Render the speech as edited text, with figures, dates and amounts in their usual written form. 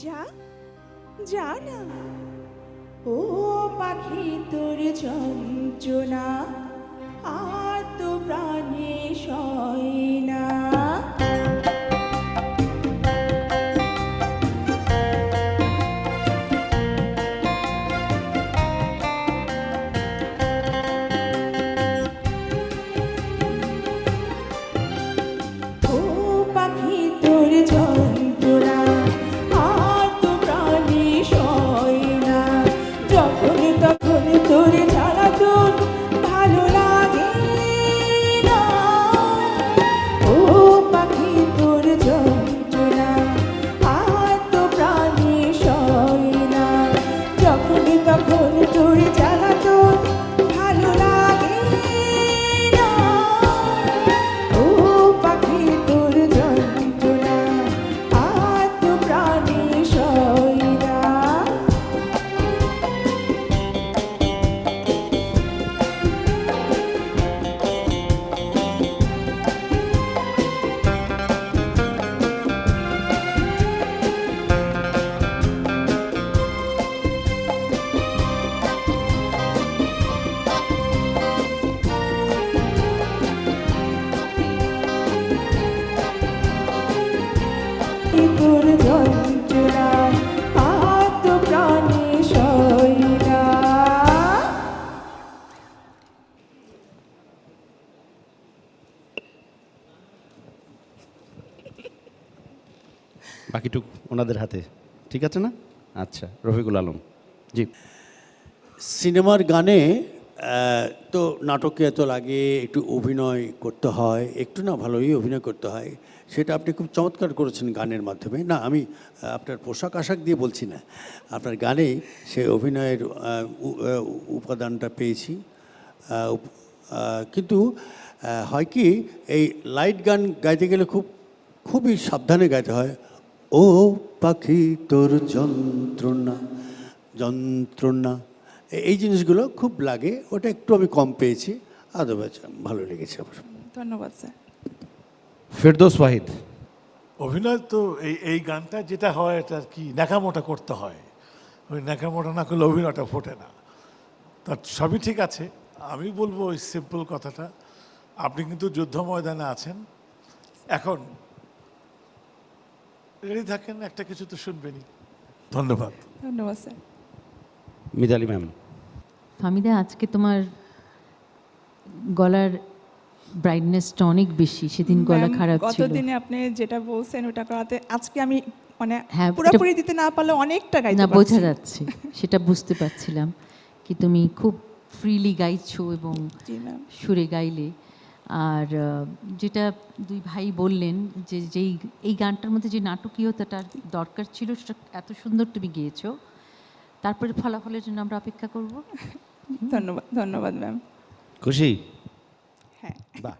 যা যা না, ও পাখি তোর যন্ত্রণা আর তো প্রাণে সয় না। ও পাখি তোর যন্ত্রণা আর তো প্রাণে সয় না, যখন তখন তোর জ্বালাতন ভালো লাগে না। ও পাখি তোর যন্ত্রণা আর তো প্রাণে সয় না, যখন তখন তোর জ্বালাতন ভালো লাগে না। ও পাখি তোর যন্ত্রণা আর তো প্রাণে সয় না। তোর যন্ত্রণা আর তো প্রাণে সয় না। বাকিটুকু ওনাদের হাতে, ঠিক আছে না? আচ্ছা, রফিকুল আলম জি। সিনেমার গানে তো নাটকে এত লাগে, একটু অভিনয় করতে হয়, একটু না ভালোই অভিনয় করতে হয়, সেটা আপনি খুব চমৎকার করেছেন গানের মাধ্যমে। না, আমি আপনার পোশাক আশাক দিয়ে বলছি না, আপনার গানে সে অভিনয়ের উপাদানটা পেয়েছি। কিন্তু হয় কি, এই লাইট গান গাইতে গেলে খুবই সাবধানে গাইতে হয়। ও পাখি তোর যন্ত্রণা যন্ত্রণা, এই জিনিসগুলো খুব লাগে, ওটা একটু আমি কম পেয়েছি, আদারওয়াইজ ভালো লেগেছে আমার। ধন্যবাদ স্যার। ফেরদৌস ওয়াহিদ অভিনয় তো এই গানটা যেটা হয় এটা আর কি ন্যাকামোটা করতে হয়, ওই ন্যাকামোটা না করলে অভিনয়টা ফোটে না। তার সবই ঠিক আছে, আমি বলবো ওই সিম্পল কথাটা, আপনি কিন্তু যুদ্ধ ময়দানে আছেন, এখন রেডি থাকেন, একটা কিছু তো শুনবেনই। ধন্যবাদ। ধন্যবাদ স্যার। মিতালি ম্যাম। ফাহমিদা, আজকে তোমার গলার ব্রাইটনেসটা অনেক বেশি, সেদিন গলা ম্যাম, খারাপ ছিল। গতদিনে আপনি যেটা বলছেন ওটা করাতে আজকে আমি মানে হ্যাঁ, পুরোপুরি দিতে না পারলে অনেকটা গাইতে না, পারছি। বোঝা যাচ্ছে, সেটা বুঝতে পারছিলাম কি তুমি খুব ফ্রিলি গাইছো এবং জি ম্যাম। সুরে গাইলে। আর যেটা দুই ভাই বললেন যে এই গানটার মধ্যে যে নাটকীয়তাটার দরকার ছিল সেটা এত সুন্দর তুমি গেয়েছো। তারপরে ফলাফলের জন্য আমরা অপেক্ষা করব। ধন্যবাদ ধন্যবাদ ম্যাম। খুশি? হ্যাঁ। বাহ।